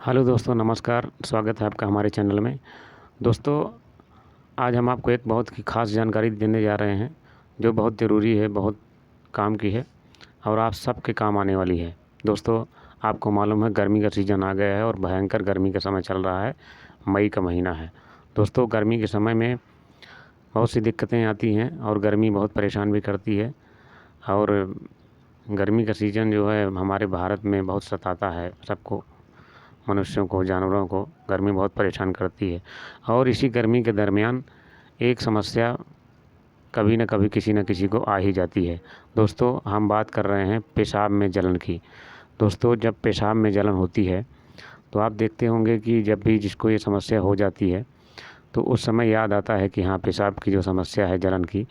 Hello दोस्तों, नमस्कार। स्वागत है आपका हमारे चैनल में। दोस्तों, आज हम आपको एक बहुत ही ख़ास जानकारी देने जा रहे हैं जो बहुत ज़रूरी है, बहुत काम की है और आप सबके काम आने वाली है। दोस्तों, आपको मालूम है गर्मी का सीज़न आ गया है और भयंकर गर्मी का समय चल रहा है। मई का महीना है। दोस्तों, गर्मी के समय में बहुत सी दिक्कतें आती हैं और गर्मी बहुत परेशान भी करती है। और गर्मी का सीज़न जो है हमारे भारत में बहुत सताता है सबको, मनुष्यों को, जानवरों को गर्मी बहुत परेशान करती है। और इसी गर्मी के दरमियान एक समस्या कभी न कभी किसी न किसी को आ ही जाती है। दोस्तों, हम बात कर रहे हैं पेशाब में जलन की। दोस्तों, जब पेशाब में जलन होती है तो आप देखते होंगे कि जब भी जिसको ये समस्या हो जाती है तो उस समय याद आता है कि हाँ, पेशाब की जो समस्या है जलन की,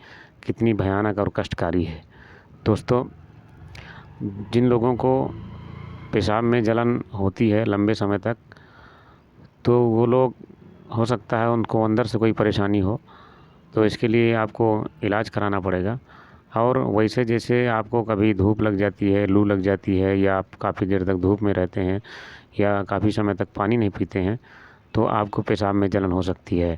कितनी भयानक और कष्टकारी है। दोस्तों, जिन लोगों को पेशाब में जलन होती है लंबे समय तक, तो वो लोग हो सकता है उनको अंदर से कोई परेशानी हो, तो इसके लिए आपको इलाज कराना पड़ेगा। और वैसे जैसे आपको कभी धूप लग जाती है, लू लग जाती है, या आप काफ़ी देर तक धूप में रहते हैं या काफ़ी समय तक पानी नहीं पीते हैं, तो आपको पेशाब में जलन हो सकती है।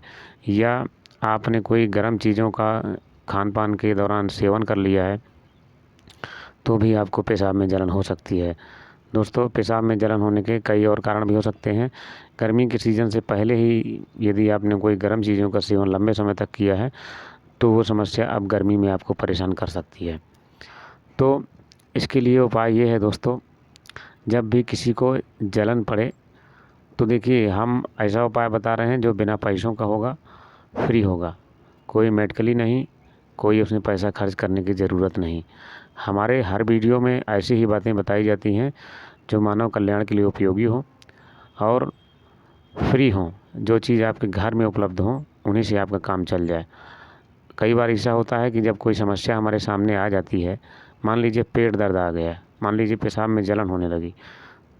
या आपने कोई गर्म चीज़ों का खान पान के दौरान सेवन कर लिया है तो भी आपको पेशाब में जलन हो सकती है। दोस्तों, पेशाब में जलन होने के कई और कारण भी हो सकते हैं। गर्मी के सीज़न से पहले ही यदि आपने कोई गर्म चीज़ों का सेवन लंबे समय तक किया है तो वो समस्या अब गर्मी में आपको परेशान कर सकती है। तो इसके लिए उपाय ये है दोस्तों, जब भी किसी को जलन पड़े तो देखिए, हम ऐसा उपाय बता रहे हैं जो बिना पैसों का होगा, फ्री होगा। कोई मेडिकली नहीं, कोई उसमें पैसा खर्च करने की ज़रूरत नहीं। हमारे हर वीडियो में ऐसी ही बातें बताई जाती हैं जो मानव कल्याण के लिए उपयोगी हो और फ्री हों। जो चीज़ आपके घर में उपलब्ध हो उन्हीं से आपका काम चल जाए। कई बार ऐसा होता है कि जब कोई समस्या हमारे सामने आ जाती है, मान लीजिए पेट दर्द आ गया, मान लीजिए पेशाब में जलन होने लगी,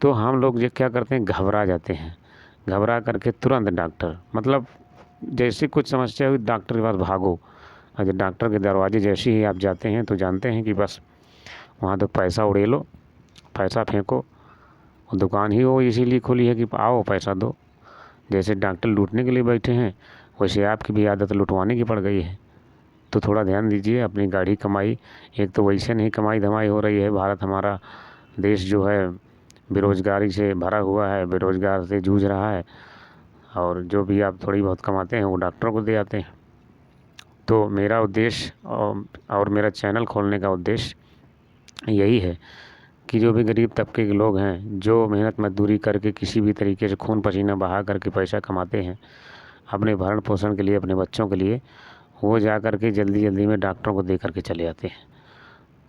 तो हम लोग ये क्या करते हैं, घबरा जाते हैं। घबरा करके तुरंत डॉक्टर, मतलब जैसे कुछ समस्या हुई डॉक्टर के पास भागो। और जब डॉक्टर के दरवाजे जैसे ही आप जाते हैं तो जानते हैं कि बस वहाँ तो पैसा उड़ेलो, पैसा फेंको। दुकान ही वो इसीलिए खुली है कि आओ पैसा दो। जैसे डॉक्टर लूटने के लिए बैठे हैं, वैसे आपकी भी आदत लुटवाने की पड़ गई है। तो थोड़ा ध्यान दीजिए अपनी गाढ़ी कमाई। एक तो वैसे नहीं कमाई धमाई हो रही है, भारत हमारा देश जो है बेरोज़गारी से भरा हुआ है, बेरोज़गार से जूझ रहा है। और जो भी आप थोड़ी बहुत कमाते हैं वो डॉक्टरों को दे आते हैं। तो मेरा उद्देश्य और मेरा चैनल खोलने का उद्देश्य यही है कि जो भी गरीब तबके के लोग हैं, जो मेहनत मजदूरी करके किसी भी तरीके से खून पसीना बहा करके पैसा कमाते हैं अपने भरण पोषण के लिए, अपने बच्चों के लिए, वो जा कर के जल्दी जल्दी में डॉक्टरों को दे करके चले जाते हैं।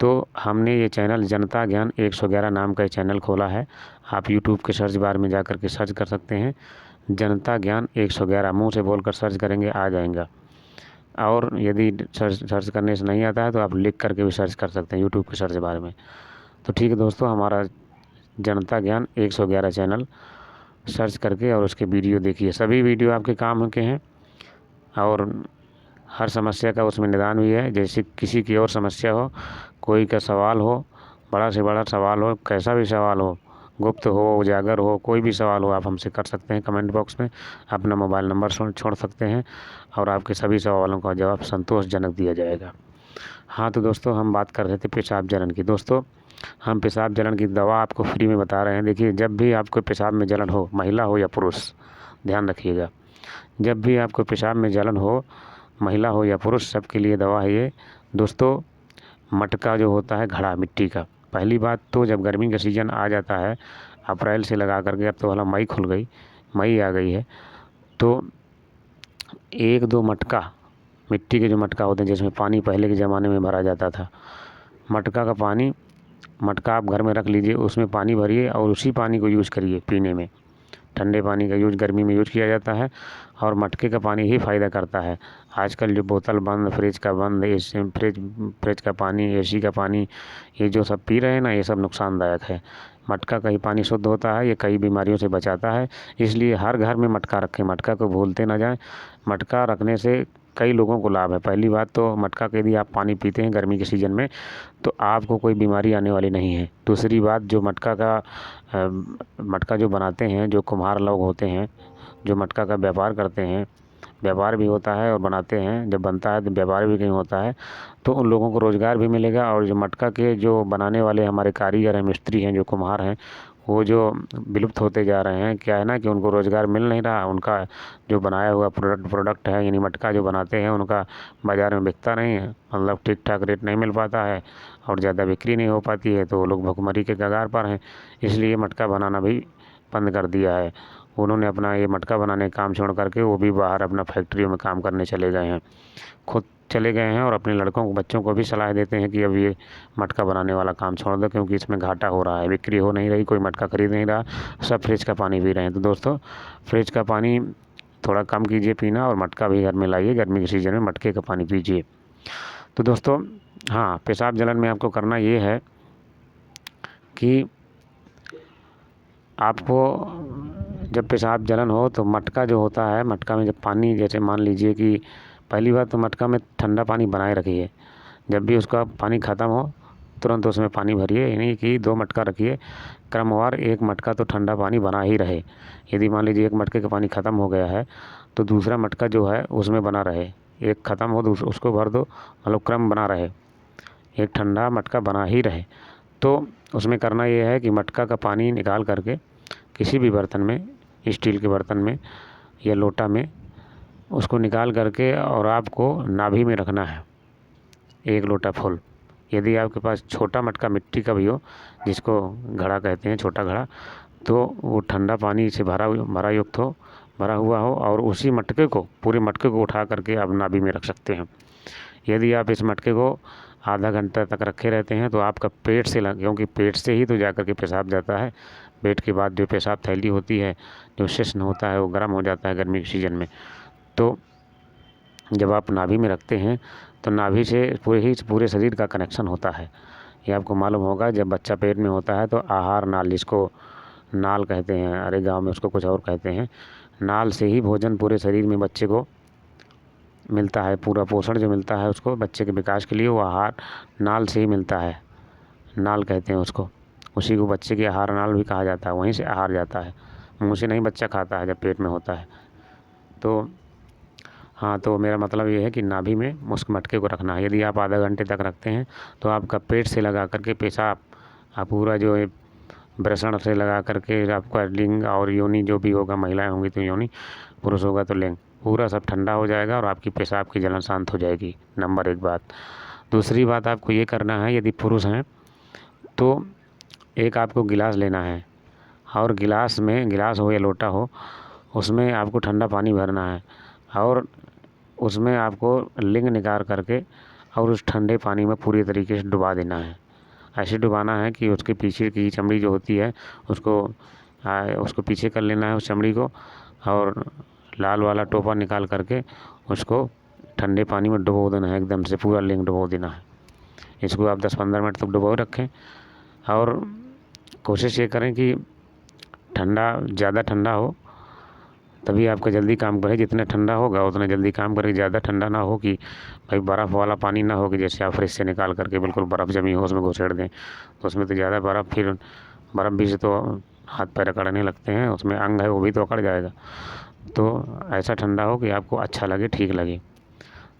तो हमने ये चैनल जनता ज्ञान 111 नाम का चैनल खोला है। आप यूट्यूब के सर्च बार में जा कर के सर्च कर सकते हैं, जनता ज्ञान 111, मुँह से बोल कर सर्च करेंगे आ जाएगा। और यदि सर्च करने से नहीं आता है तो आप लिख करके भी सर्च कर सकते हैं यूट्यूब के सर्च बार में। तो ठीक है दोस्तों, हमारा जनता ज्ञान 111 चैनल सर्च करके और उसके वीडियो देखिए। सभी वीडियो आपके काम के हैं और हर समस्या का उसमें निदान भी है। जैसे किसी की और समस्या हो, कोई का सवाल हो, बड़ा से बड़ा सवाल हो, कैसा भी सवाल हो, गुप्त हो उजागर हो, कोई भी सवाल हो, आप हमसे कर सकते हैं। कमेंट बॉक्स में अपना मोबाइल नंबर छोड़ सकते हैं और आपके सभी सवालों का जवाब संतोषजनक दिया जाएगा। हाँ, तो दोस्तों, हम बात कर रहे थे पेशाब जलन की। दोस्तों, हम पेशाब जलन की दवा आपको फ्री में बता रहे हैं। देखिए, जब भी आपको पेशाब में जलन हो, महिला हो या पुरुष, ध्यान रखिएगा, जब भी आपको पेशाब में जलन हो, महिला हो या पुरुष, सबके लिए दवा है ये। दोस्तों, मटका जो होता है घड़ा मिट्टी का, पहली बात तो जब गर्मी का सीज़न आ जाता है अप्रैल से लगा करके, अब तो वाला मई खुल गई, मई आ गई है, तो एक दो मटका, मिट्टी के जो मटका होते हैं जिसमें पानी पहले के ज़माने में भरा जाता था, मटका का पानी, मटका आप घर में रख लीजिए, उसमें पानी भरिए और उसी पानी को यूज़ करिए पीने में। ठंडे पानी का यूज़ गर्मी में यूज़ किया जाता है और मटके का पानी ही फ़ायदा करता है। आजकल जो बोतल बंद, फ्रिज का बंद, फ्रिज का पानी, एसी का पानी, ये जो सब पी रहे हैं ना, ये सब नुकसानदायक है। मटका का ही पानी शुद्ध होता है, ये कई बीमारियों से बचाता है। इसलिए हर घर में मटका रखें, मटका को भूलते ना जाएं। मटका रखने से कई लोगों को लाभ है। पहली बात तो मटका का यदि आप पानी पीते हैं गर्मी के सीज़न में तो आपको कोई बीमारी आने वाली नहीं है। दूसरी बात, जो मटका जो बनाते हैं, जो कुम्हार लोग होते हैं, जो मटका का व्यापार करते हैं, व्यापार भी होता है और बनाते हैं, जब बनता है तो व्यापार भी कहीं होता है, तो उन लोगों को रोज़गार भी मिलेगा। और जो मटका के जो बनाने वाले हमारे कारीगर हैं, मिस्त्री हैं, जो कुम्हार हैं, वो जो विलुप्त होते जा रहे हैं। क्या है ना कि उनको रोज़गार मिल नहीं रहा, उनका जो बनाया हुआ प्रोडक्ट है, यानी मटका जो बनाते हैं, उनका बाज़ार में बिकता नहीं है, मतलब ठीक ठाक रेट नहीं मिल पाता है और ज़्यादा बिक्री नहीं हो पाती है, तो वो लोग भुखमरी के कगार पर हैं। इसलिए मटका बनाना भी बंद कर दिया है। उन्होंने अपना ये मटका बनाने का काम छोड़ करके वो भी बाहर अपना फैक्ट्रियों में काम करने चले गए हैं, खुद चले गए हैं, और अपने लड़कों को, बच्चों को भी सलाह देते हैं कि अब ये मटका बनाने वाला काम छोड़ दो, क्योंकि इसमें घाटा हो रहा है, बिक्री हो नहीं रही, कोई मटका खरीद नहीं रहा, सब फ्रिज का पानी पी रहे हैं। तो दोस्तों, फ्रिज का पानी थोड़ा कम कीजिए पीना, और मटका भी घर में लाइए, गर्मी के सीज़न में मटके का पानी पीजिए। तो दोस्तों, हाँ, पेशाब जलन में आपको करना ये है कि आपको जब पेशाब जलन हो तो मटका जो होता है, मटका में जब पानी, जैसे मान लीजिए कि पहली बात तो मटका में ठंडा पानी बनाए रखिए। जब भी उसका पानी ख़त्म हो तुरंत उसमें पानी भरिए, यानी कि 2 मटका रखिए, क्रमवार 1 मटका तो ठंडा पानी बना ही रहे। यदि मान लीजिए 1 मटके का पानी ख़त्म हो गया है तो दूसरा मटका जो है उसमें बना रहे, एक ख़त्म हो उसको भर दो, मतलब क्रम बना रहे, एक ठंडा मटका बना ही रहे। तो उसमें करना ये है कि मटका का पानी निकाल करके किसी भी बर्तन में, स्टील के बर्तन में या लोटा में, उसको निकाल करके और आपको नाभि में रखना है 1 लोटा फुल। यदि आपके पास छोटा मटका मिट्टी का भी हो, जिसको घड़ा कहते हैं, छोटा घड़ा, तो वो ठंडा पानी से भरा हुआ हो, और उसी मटके को, पूरे मटके को उठा करके आप नाभि में रख सकते हैं। यदि आप इस मटके को आधा घंटा तक रखे रहते हैं तो आपका पेट से क्योंकि पेट से ही तो जा कर के पेशाब जाता है, पेट के बाद जो पेशाब थैली होती है, जो शिश्न होता है, वो गर्म हो जाता है गर्मी के सीज़न में। तो जब आप नाभि में रखते हैं तो नाभि से पूरे शरीर का कनेक्शन होता है। ये आपको मालूम होगा, जब बच्चा पेट में होता है तो आहार नाल, जिसको नाल कहते हैं, अरे गाँव में उसको कुछ और कहते हैं, नाल से ही भोजन पूरे शरीर में बच्चे को मिलता है। पूरा पोषण जो मिलता है उसको बच्चे के विकास के लिए, वो आहार नाल से ही मिलता है, नाल कहते हैं उसको। उसी को बच्चे की आहार नाल भी कहा जाता है, वहीं से आहार जाता है, मुँह से नहीं बच्चा खाता है जब पेट में होता है। तो हाँ, तो मेरा मतलब ये है कि नाभि में उस मटके को रखना है। यदि आप आधा घंटे तक रखते हैं तो आपका पेट से लगा करके पेशाब, आप पूरा जो है ब्रषण से लगा करके आपका लिंग और योनि, जो भी होगा, महिलाएं होंगी तो योनि, पुरुष होगा तो लिंग, पूरा सब ठंडा हो जाएगा और आपकी पेशाब की जलन शांत हो जाएगी। नंबर 1 बात। दूसरी बात आपको ये करना है, यदि पुरुष हैं तो एक आपको गिलास लेना है, और गिलास हो या लोटा हो, उसमें आपको ठंडा पानी भरना है, और उसमें आपको लिंग निकाल करके और उस ठंडे पानी में पूरी तरीके से डुबा देना है। ऐसे डुबाना है कि उसके पीछे की चमड़ी जो होती है उसको पीछे कर लेना है, उस चमड़ी को, और लाल वाला टोपा निकाल करके उसको ठंडे पानी में डुबो देना है, एकदम से पूरा लिंग डुबो देना है। इसको आप 10-15 मिनट तक डुबो रखें, और कोशिश ये करें कि ज़्यादा ठंडा हो, तभी आपका जल्दी काम करे। जितना ठंडा होगा उतना जल्दी काम करे। ज़्यादा ठंडा ना हो कि भाई बर्फ़ वाला पानी ना हो, कि जैसे आप फ्रिज से निकाल करके बिल्कुल बर्फ़ जमी हो उसमें घुसेड़ दें, तो उसमें तो ज़्यादा फिर बर्फ़ भी से तो हाथ पैर अकड़ने लगते हैं, उसमें अंग है वो भी तो अकड़ जाएगा। तो ऐसा ठंडा हो कि आपको अच्छा लगे, ठीक लगे।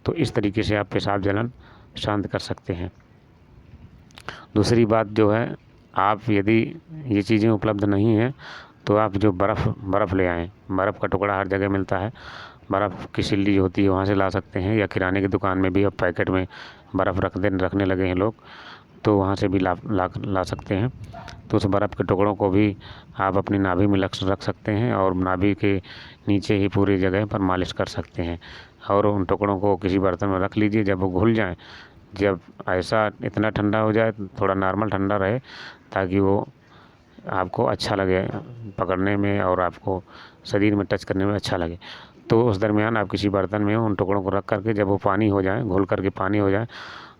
तो इस तरीके से आप पेशाब जलन शांत कर सकते हैं। दूसरी बात जो है, आप यदि ये चीज़ें उपलब्ध नहीं हैं तो आप जो बर्फ़ ले आएँ, बर्फ़ का टुकड़ा हर जगह मिलता है, बर्फ़ की सिल्ली जो होती है वहाँ से ला सकते हैं, या किराने की दुकान में भी अब पैकेट में बर्फ़ रखने लगे हैं लोग, तो वहाँ से भी ला सकते हैं। तो उस बर्फ़ के टुकड़ों को भी आप अपनी नाभि में रख सकते हैं, और नाभि के नीचे ही पूरी जगह पर मालिश कर सकते हैं, और उन टुकड़ों को किसी बर्तन में रख लीजिए। जब वो घुल जाएँ, जब ऐसा इतना ठंडा हो जाए, थोड़ा नॉर्मल ठंडा रहे, ताकि वो आपको अच्छा लगे पकड़ने में और आपको शरीर में टच करने में अच्छा लगे, तो उस दरमियान आप किसी बर्तन में उन टुकड़ों को रख करके, जब वो पानी हो जाए, घुल करके पानी हो जाए,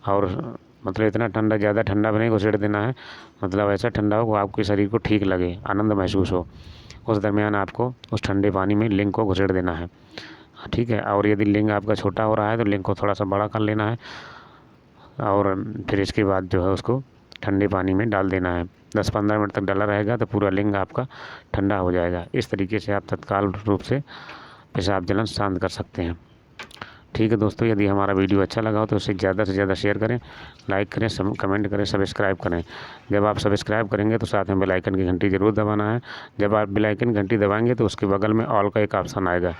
और मतलब इतना ठंडा, ज़्यादा ठंडा भी नहीं घुसेड़ देना है, मतलब ऐसा ठंडा हो कि आपके शरीर को ठीक लगे, आनंद महसूस हो, उस दरमियान आपको उस ठंडे पानी में लिंग को घुसेड़ देना है। ठीक है। और यदि लिंग आपका छोटा हो रहा है तो लिंग को थोड़ा सा बड़ा कर लेना है, और फिर इसके बाद जो है उसको ठंडे पानी में डाल देना है। 10-15 मिनट तक डाला रहेगा तो पूरा लिंग आपका ठंडा हो जाएगा। इस तरीके से आप तत्काल रूप से पेशाब जलन शांत कर सकते हैं। ठीक है दोस्तों, यदि हमारा वीडियो अच्छा लगा हो तो उसे ज़्यादा से ज़्यादा शेयर करें, लाइक करें, कमेंट करें, सब्सक्राइब करें। जब आप सब्सक्राइब करेंगे तो साथ में बेल आइकन की घंटी ज़रूर दबाना है। जब आप बेल आइकन घंटी दबाएंगे तो उसके बगल में ऑल का एक ऑप्शन आएगा।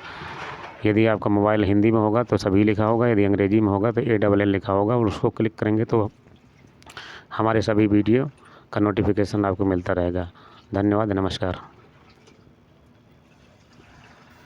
यदि आपका मोबाइल हिंदी में होगा तो सभी लिखा होगा, यदि अंग्रेजी में होगा तो ALL लिखा होगा, और उसको क्लिक करेंगे तो हमारे सभी वीडियो का नोटिफिकेशन आपको मिलता रहेगा। धन्यवाद, नमस्कार।